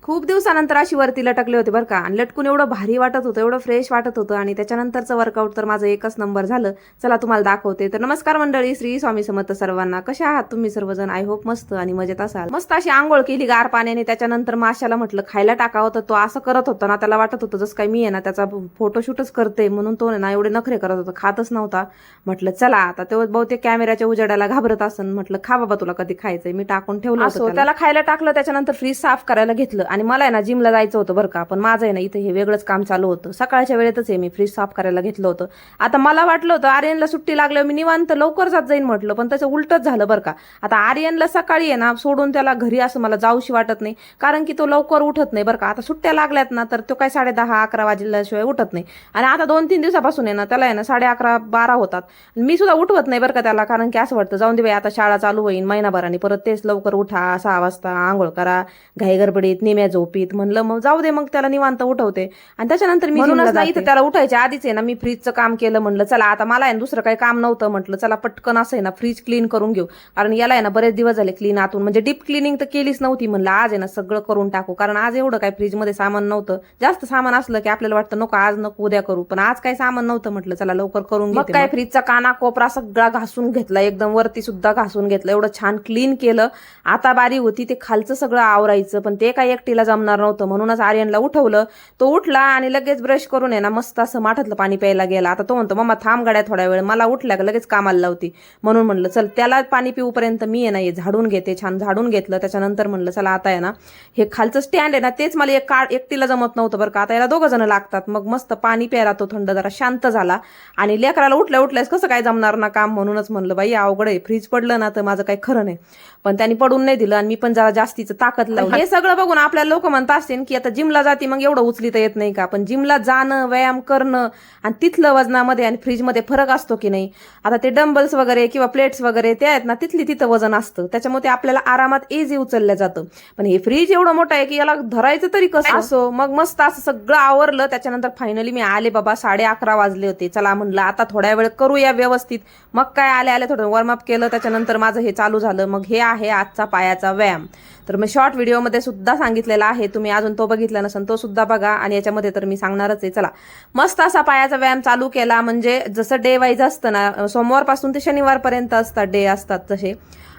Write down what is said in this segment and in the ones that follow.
खूप दिवसानंतर अशी वरती लटकले होते बरं का, आणि लटकून एवढं भारी वाटत होतं, एवढं फ्रेश वाटत होतं. आणि त्याच्यानंतरचं वर्कआउट तर माझं एकच नंबर झालं. चला तुम्हाला दाखवते. तर नमस्कार मंडळी, श्री स्वामी समर्थ सर्वांना. कशा आहात तुम्ही सर्वजण? आय होप मस्त आणि मजेत असाल. मस्त अशी आंघोळ केली गार पाण्याने. त्याच्यानंतर माशाला म्हटलं खायला टाकावं, तर तो असं करत होता ना, त्याला वाटत होतं जसं काही मी आहे ना त्याचा फोटोशूटच करते, म्हणून तो ना एवढे नखरे करत होता, खातच नव्हता. म्हटलं चला आता तो बहुतेक कॅमेऱ्याच्या उजेडाला घाबरत असन. म्हटलं खा बाबा, तुला कधी खायचंय. मी टाकून ठेवलं होतं त्याला खायला टाकलं. त्याच्यानंतर फ्रीज साफ करायला घेतलं. आणि मला आहे ना जिमला जायचं होतं बरं का, पण माझं आहे ना इथे हे वेगळंच काम चालू होतं. सकाळच्या वेळेतच आहे मी फ्रीज साफ करायला घेतलं होतं. आता मला वाटलं होतं आर्यनला सुट्टी लागल्यावर मी निवांत लवकर जात जाईन म्हटलं, पण त्याचं उलटच झालं बरं का. आता आर्यनला सकाळी आहे ना सोडून त्याला घरी असं मला जाऊशी वाटत नाही, कारण की तो लवकर उठत नाही बरं का. आता सुट्ट्या लागल्यात ना, तर तो काय 10:30-11 वाजल्याशिवाय उठत नाही. आणि आता 2-3 दिवसापासून आहे ना त्याला आहे ना 11:30-12 होतात. मी सुद्धा उठवत नाही बरं का त्याला, कारण की असं वाटतं जाऊन दे बाई, आता शाळा चालू होईल महिनाभराने, परत तेच लवकर उठा 6 वाजता आंघोळ करा, घाई गडबडीत निम्या झोपीत. म्हणलं मग जाऊ दे, मग त्याला निवांत उठवते. आणि त्याच्यानंतर मी नाही तर त्याला उठायच्या आधीच आहे ना मी फ्रीजचं काम केलं. म्हणलं चला आता मला आहे दुसरं काही काम नव्हतं, म्हटलं चला पटकन असं आहे ना फ्रीज क्लीन करून घेऊ, कारण याला आहे ना बरेच दिवस झाले क्लीन आतून, म्हणजे डीप क्लिनिंग तर केलीच नव्हती. म्हणलं आज आहे ना सगळं करून टाकू, कारण आज एवढं काही फ्रीजमध्ये सामान नव्हतं. जास्त सामान असलं की आपल्याला वाटतं नको आज नको उद्या करू, पण आज काही सामान नव्हतं. म्हटलं चला लवकर करून घेते. काय फ्रीजचा काना कोपरा सगळा घासून घेतला, एकदम वरती सुद्धा घासून घेतलं, एवढं छान क्लीन केलं. आता बारी होती ते खालचं सगळं आवरायचं, पण ते काही एकटीला जमणार नव्हतं. म्हणूनच आर्यनला उठवलं. तो उठला आणि लगेच ब्रश करून आहे ना मस्त असं माठातलं पाणी प्यायला गेला. आता तो म्हणतो मम्मा थांब गाड्या थोड्या वेळ, मला उठल्या का लगेच कामाला लावती. म्हणून म्हणलं चल त्याला पाणी पिऊपर्यंत मी आहे ना हे झाडून घेते. छान झाडून घेतलं. त्याच्यानंतर म्हणलं चला आता आहे ना हे खालचं स्टँड आहे ना तेच मला एकटीला जमत नव्हतं बरं का. आता याला 2 जण लागतात. मग मस्त पाणी प्यायला तो थंड जरा शांत झाला. आणि लेकराला उठल्यास कसं काय जमणार ना काम, म्हणूनच म्हणलं बाई अवघड आहे, फ्रीज पडलं ना तर माझं काही खरं नाही. पण त्यांनी पडून नाही दिलं आणि मी पण जरा जास्तीचं ताकद लावली. हे सगळं बघून आपल्याला लोक म्हणत असतील की आता जिमला जाते मग एवढं उचलिता येत नाही का, पण जिमला जाणं, व्यायाम करणं आणि तिथलं वजनामध्ये आणि फ्रीजमध्ये फरक असतो की नाही. आता ते डंबल्स वगैरे किंवा प्लेट्स वगैरे ते आहेत ना तिथं वजन असतं, त्याच्यामुळे ते आपल्याला आरामात इझी उचललं जातं. पण हे फ्रीज एवढं मोठं आहे की याला धरायचं तरी कसं. असो मग मस्त असं सगळं आवरलं. त्याच्यानंतर फायनली मी आले बाबा, 11:30 वाजले होते. चला म्हणलं आता थोड्या वेळ करूया व्यवस्थित. मग काय आले थोडं वॉर्मअप केलं. त्याच्यानंतर माझं हे चालू झालं. मग हे आहे आजचा पायाचा व्यायाम. तर मी शॉर्ट व्हिडिओमध्ये सुद्धा सांगितलेला आहे, तुम्ही अजून तो बघितला नसेल तो सुद्धा बघा. आणि याच्यामध्ये तर मी सांगणारच आहे. चला मस्त असा पायाचा व्यायाम चालू केला. म्हणजे जसं डे वाईज असतं ना, सोमवारपासून ते शनिवारपर्यंत असतात डे असतात तसे,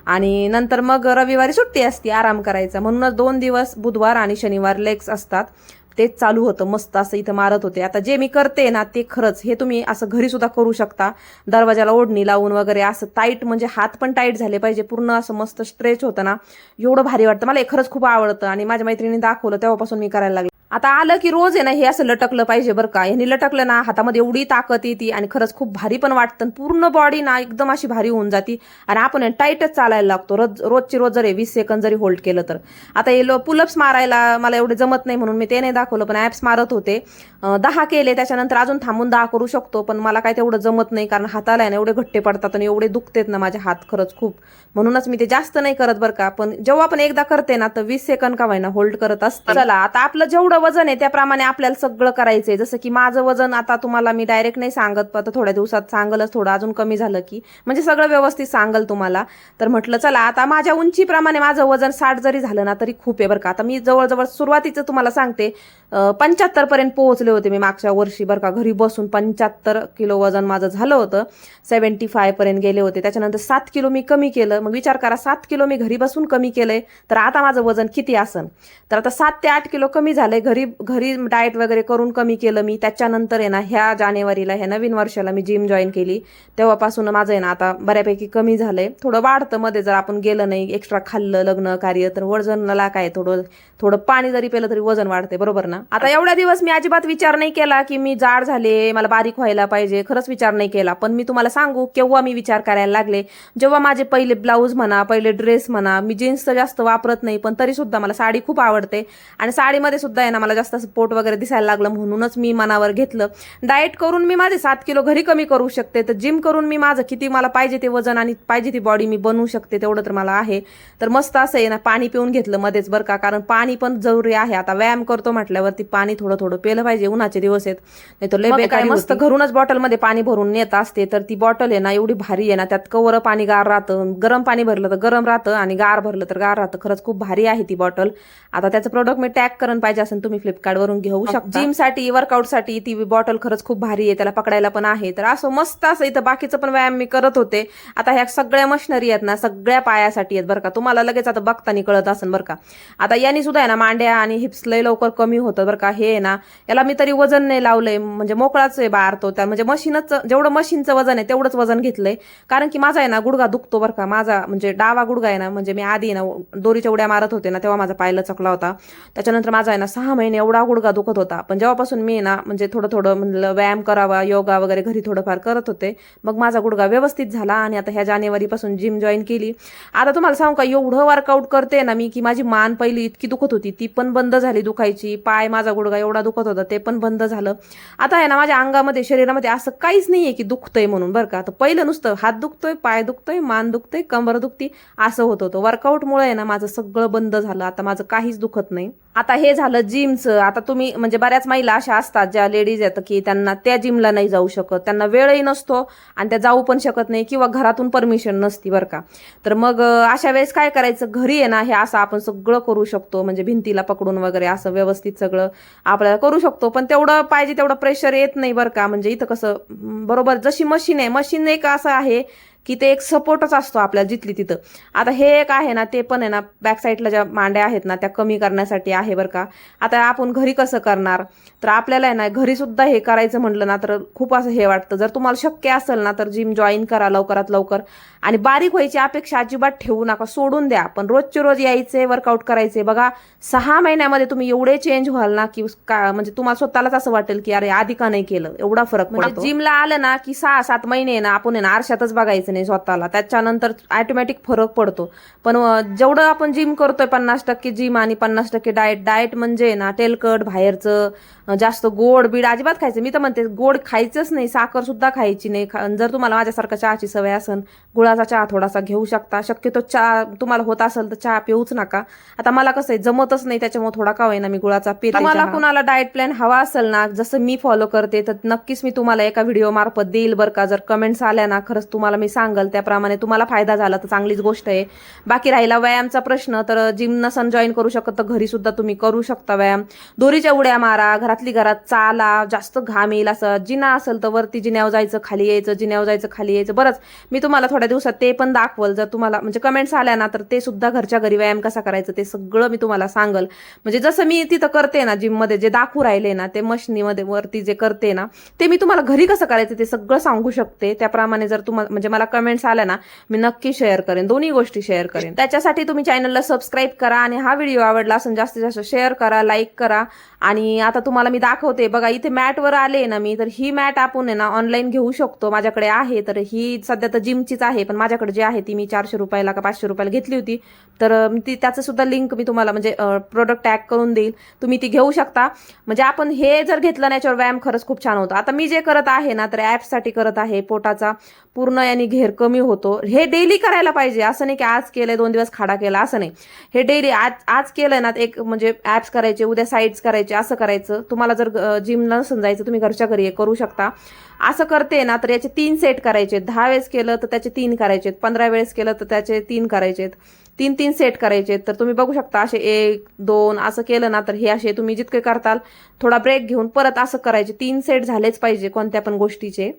आणि नंतर मग रविवारी सुट्टी असते आराम करायचा. म्हणूनच 2 दिवस बुधवार आणि शनिवार लेग्स असतात. तेच चालू होतं मस्त असं इथं मारत होते. आता जे मी करते ना ते खरंच हे तुम्ही असं घरी सुद्धा करू शकता. दरवाजाला ओढणी लावून वगैरे असं टाईट, म्हणजे हात पण टाईट झाले पाहिजे, पूर्ण असं मस्त स्ट्रेच होतं ना, एवढं भारी वाटतं. मला हे खरंच खूप आवडतं आणि माझ्या मैत्रिणीने दाखवलं तेव्हापासून मी करायला लागले. आता आलं की रोज आहे ना हे असं लटकलं पाहिजे बरं का. ह्यानी लटकलं ना हातामध्ये एवढी ताकद येते आणि खरंच खूप भारी पण वाटतं. पूर्ण बॉडी ना एकदम अशी भारी होऊन जाती आणि आपण टाईटच चालायला लागतो. रोजची रोज जर 20 सेकंद जरी होल्ड केलं तर. आता हे पुलअप्स मारायला मला एवढे जमत नाही म्हणून मी ते नाही दाखवलं, पण ॲप्स मारत होते. 10 केले. त्याच्यानंतर अजून थांबून 10 करू शकतो, पण मला काय तेवढं जमत नाही, कारण हाताला आहे ना एवढे घट्टे पडतात आणि एवढे दुखतेत ना माझे हात खरंच खूप. म्हणूनच मी ते जास्त नाही करत बरं का. पण जेव्हा आपण एकदा करते ना तर 20 सेकंद का होईना होल्ड करत असते. चला आता आपलं जेवढं वजन आहे त्याप्रमाणे आपल्याला सगळं करायचंय. जसं की माझं वजन आता तुम्हाला मी डायरेक्ट नाही सांगत, आता थोड्या दिवसात सांगलच, थोडं अजून कमी झालं की म्हणजे सगळं व्यवस्थित सांगल तुम्हाला. तर म्हटलं चला आता माझ्या उंचीप्रमाणे माझं वजन 60 जरी झालं ना तरी खूप आहे बरं का. आता मी जवळजवळ सुरुवातीचं तुम्हाला सांगते 75 पर्यंत पोहोचले होते मी मागच्या वर्षी बरं का. घरी बसून 75 किलो वजन माझं झालं होतं. 75 पर्यंत गेले होते. त्याच्यानंतर 7 किलो मी कमी केलं. मग विचार करा 7 किलो मी घरी बसून कमी केलंय, तर आता माझं वजन किती असन. तर आता 7 ते 8 किलो कमी झालंय. घरी डाएट वगैरे करून कमी केलं मी. त्याच्यानंतर आहे ना ह्या जानेवारीला, ह्या नवीन वर्षाला मी जिम जॉईन केली. तेव्हापासून माझं आहे ना आता बऱ्यापैकी कमी झालंय. थोडं वाढतं मध्ये जर आपण गेलं नाही, एक्स्ट्रा खाल्लं लग्न कार्य, तर वजनला काय थोडं पाणी जरी पिलं तरी वजन वाढते, बरोबर ना. आता एवढ्या दिवस मी अजिबात विचार नाही केला की मी जाड झाले, मला बारीक व्हायला पाहिजे, खरंच विचार नाही केला. पण मी तुम्हाला सांगू केव्हा मी विचार करायला लागले, जेव्हा माझे पहिले ब्लाऊज म्हणा, पहिले ड्रेस म्हणा, मी जीन्स तर जास्त वापरत नाही, पण तरी सुद्धा मला साडी खूप आवडते आणि साडीमध्ये सुद्धा आहे ना ना मला जास्त पोट वगैरे दिसायला लागलं म्हणूनच मी मनावर घेतलं. डाएट करून मी माझे 7 किलो घरी कमी करू शकते, तर जिम करून मी माझं किती मला पाहिजे ते वजन आणि पाहिजे ती बॉडी मी बनवू शकते तेवढं तर मला आहे. तर मस्त असं आहे ना पाणी पिऊन घेतलं मध्येच बरं का, कारण पाणी पण जरुरी आहे. आता व्यायाम करतो म्हटल्यावरती पाणी थोडं थोडं पेलं पाहिजे, उन्हाचे दिवस आहेत. नाही तर लय बेकार. मस्त घरूनच बॉटलमध्ये पाणी भरून नेत असते, तर ती बॉटल आहे ना एवढी भारी आहे ना, त्यात कवर पाणी गार राहतं, गरम पाणी भरलं तर गरम राहतं आणि गार भरलं तर गार राहतं. खरंच खूप भारी आहे ती बॉटल. आता त्याचं प्रोडक्ट मी टॅग करून पाहिजे असेल तुम्ही फ्लिपकार्टवरून घेऊ शकता. जिमसाठी वर्कआउटसाठी ती बॉटल खरंच खूप भारी आहे, त्याला पकडायला पण आहे. तर असं मस्त असं इथं बाकीचं पण व्यायाम मी करत होते. आता ह्या सगळ्या मशिनरी आहेत ना सगळ्या पायासाठी आहेत बरं का, तुम्हाला लगेच आता बघताना कळत असेल बरं का. आता याने सुद्धा आहे ना मांड्या आणि हिप्स लय लवकर कमी होतं बरं का. हे आहे ना याला मी तरी वजन नाही लावलंय, म्हणजे मोकळाच आहे बारतो त्या, म्हणजे मशीनच जेवढं मशीनचं वजन आहे तेवढंच वजन घेतलंय. कारण की माझा आहे ना गुडघा दुखतो बरं का, माझा म्हणजे डावा गुडघा आहे ना, म्हणजे मी आधी ना दोरीच्या उड्या मारत होते ना तेव्हा माझा पायला चकला होता. त्याच्यानंतर माझा आहे ना 6 महिने एवढा गुडघा दुखत होता. पण जेव्हापासून मी ना म्हणजे थोडं थोडं म्हणलं व्यायाम करावा, योगा वगैरे घरी थोडंफार करत होते, मग माझा गुडघा व्यवस्थित झाला आणि आता ह्या जानेवारीपासून जिम जॉईन केली. आता तुम्हाला सांगू का, एवढं वर्कआउट करते ना मी की माझी मान पहिली इतकी दुखत होती ती पण बंद झाली दुखायची. पाय माझा गुडघा एवढा दुखत होता ते पण बंद झालं. आता आहे ना माझ्या अंगामध्ये शरीरामध्ये असं काहीच नाहीये की दुखतंय म्हणून बरं का. तर पहिलं नुसतं हात दुखतोय, पाय दुखतोय, मान दुखतोय, कंबर दुखती असं होत होतं. वर्कआउटमुळे आहे ना माझं सगळं बंद झालं, आता माझं काहीच दुखत नाही. आता हे झालं जिमचं. आता तुम्ही म्हणजे बऱ्याच महिला अशा असतात ज्या लेडीज आहेत की त्यांना त्या जिमला नाही जाऊ शकत, त्यांना वेळही नसतो आणि त्या जाऊ पण शकत नाही किंवा घरातून परमिशन नसती बरं का. तर मग अशा वेळेस काय करायचं, घरी आहे ना हे असं आपण सगळं करू शकतो, म्हणजे भिंतीला पकडून वगैरे असं व्यवस्थित सगळं आपल्याला करू शकतो. पण तेवढं पाहिजे तेवढं प्रेशर येत नाही बरं का. म्हणजे इथं कसं बरोबर जशी मशीन आहे, मशीन एक असं आहे की ते एक सपोर्टच असतो आपल्याला जिथली तिथं. आता हे एक आहे ना ते पण आहे ना बॅक साईडला ज्या मांड्या आहेत ना त्या कमी करण्यासाठी आहे बरं का. आता आपण घरी कसं करणार, तर आपल्याला आहे ना घरी सुद्धा हे करायचं म्हटलं ना तर खूप असं हे वाटतं. जर तुम्हाला शक्य असेल ना तर जिम जॉईन करा लवकरात लवकर, आणि बारीक व्हायची अपेक्षा अजिबात ठेवू नका, सोडून द्या. पण रोजचे रोज यायचे, वर्कआउट करायचे. बघा 6 महिन्यामध्ये तुम्ही एवढे चेंज व्हाल ना की म्हणजे तुम्हाला स्वतःलाच असं वाटेल की अरे आधी का नाही केलं, एवढा फरक पडतो. जिमला आलं ना की 6-7 महिने ना आपण आहे ना आरशातच बघायचं नाही स्वतःला, त्याच्यानंतर ऑटोमॅटिक फरक पडतो. पण जेवढं आपण जिम करतोय 50% जिम आणि 50% डाएट म्हणजे ना तेलकट बाहेरचं जास्त गोड बीड अजिबात खायचं. मी तर म्हणते गोड खायचंच नाही, साखर सुद्धा खायची नाही. जर तुम्हाला माझ्यासारखं चहाची सवय असेल, गुळाचा चहा थोडासा घेऊ शकता. शक्यतो चहा तुम्हाला होत असेल तर चहा पिऊच नका. आता मला कसं आहे जमतच नाही, त्याच्यामुळे थोडा का होईना मी गुळाचा पिते. मला कुणाला डाएट प्लॅन हवा असेल ना जसं मी फॉलो करते तर नक्कीच मी तुम्हाला एका व्हिडिओ मार्फत देईल बरं का. जर कमेंट्स आल्या ना खरंच तुम्हाला मी सांगल, त्याप्रमाणे तुम्हाला फायदा झाला तर चांगलीच गोष्ट आहे. बाकी राहिला व्यायामचा प्रश्न, तर जिम नसन जॉईन करू शकत तर घरी सुद्धा तुम्ही करू शकता व्यायाम. दोरीच्या उड्या मारा, घरातली घरात चाला, जास्त घाम येईल असं जिना असेल तर वरती जिन्यावर जायचं, खाली यायचं, जिन्यावर जायचं, खाली यायचं. बरंच मी तुम्हाला थोड्या दिवसात ते पण दाखवल. जर तुम्हाला म्हणजे कमेंट्स आल्या ना तर ते सुद्धा घरच्या घरी व्यायाम कसा करायचं ते सगळं मी तुम्हाला सांगल. म्हणजे जसं मी तिथं करते ना जिम मध्ये जे दाखवू राहिले ना ते मशिनीमध्ये वरती जे करते ना ते मी तुम्हाला घरी कसं करायचं ते सगळं सांगू शकते. त्याप्रमाणे जर तुम्हाला म्हणजे मला कमेंट्स आल्या ना मी नक्की शेअर करेन, दोन्ही गोष्टी शेअर करेन. त्याच्यासाठी तुम्ही चॅनलला सबस्क्राईब करा आणि हा व्हिडिओ आवडला असेल जास्तीत जास्त शेअर करा, लाईक करा. आणि आता तुम्हाला मी दाखवते बघा, इथे मॅटवर आले ना मी, तर ही मॅट आपण आहे ना ऑनलाईन घेऊ शकतो, माझ्याकडे आहे. तर ही सध्या तर जिमचीच आहे, पण माझ्याकडे जी आहे ती मी 400 रुपयाला का 500 रुपयाला घेतली होती. तर ती त्याचं सुद्धा लिंक मी तुम्हाला म्हणजे प्रोडक्ट टॅग करून देईल, तुम्ही ती घेऊ शकता. म्हणजे आपण हे जर घेतलं नॅचरल व्यायाम खरंच खूप छान होतं. आता मी जे करत आहे ना तर ॲप्ससाठी करत आहे, पोटाचा पूर्ण याने घेर कमी होतो. हे डेली करायला पाहिजे, असं नाही की आज केलंय 2 दिवस खाडा केला असं नाही. हे डेली आज केलंय ना एक म्हणजे ॲप्स करायचे, उद्या साईड्स करायचे, असं करायचं. तुम्हाला जर जिमला नसून जायचं तुम्ही घरच्या घरी हे करू शकता. असं करते ना तर याचे 3 सेट करायचे. 10 वेळेस केलं तर त्याचे 3 करायचे, 15 वेळेस केलं तर त्याचे 3 करायचे, 3 सेट करायचे. तर तुम्ही बघू शकता असे 1 2 असं केलं ना तर हे असे तुम्ही जितके करताल थोडा ब्रेक घेऊन परत असं करायचे. 3 सेट झालेच पाहिजे कोणत्या पण गोष्टीचे.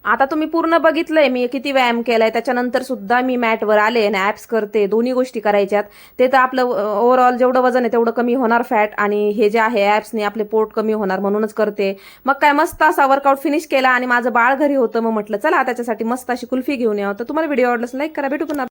आता तुम्ही पूर्ण बघितलंय मी किती व्यायाम केलाय, त्याच्यानंतर सुद्धा मी मॅटवर आले आणि ॲप्स करते, दोन्ही गोष्टी करायच्यात. ते तर आपलं ओव्हरऑल जेवढं वजन आहे तेवढं कमी होणार फॅट, आणि हे जे आहे ॲप्सने आपले पोट कमी होणार म्हणूनच करते. मग काय मस्त असा वर्कआउट फिनिश केला आणि माझं बाळ घरी होतं, मग म्हटलं चला त्याच्यासाठी मस्त अशी कुल्फी घेऊन यावं. तर तुम्हाला व्हिडिओ आवडला लाईक करा, भेटू पुन्हा.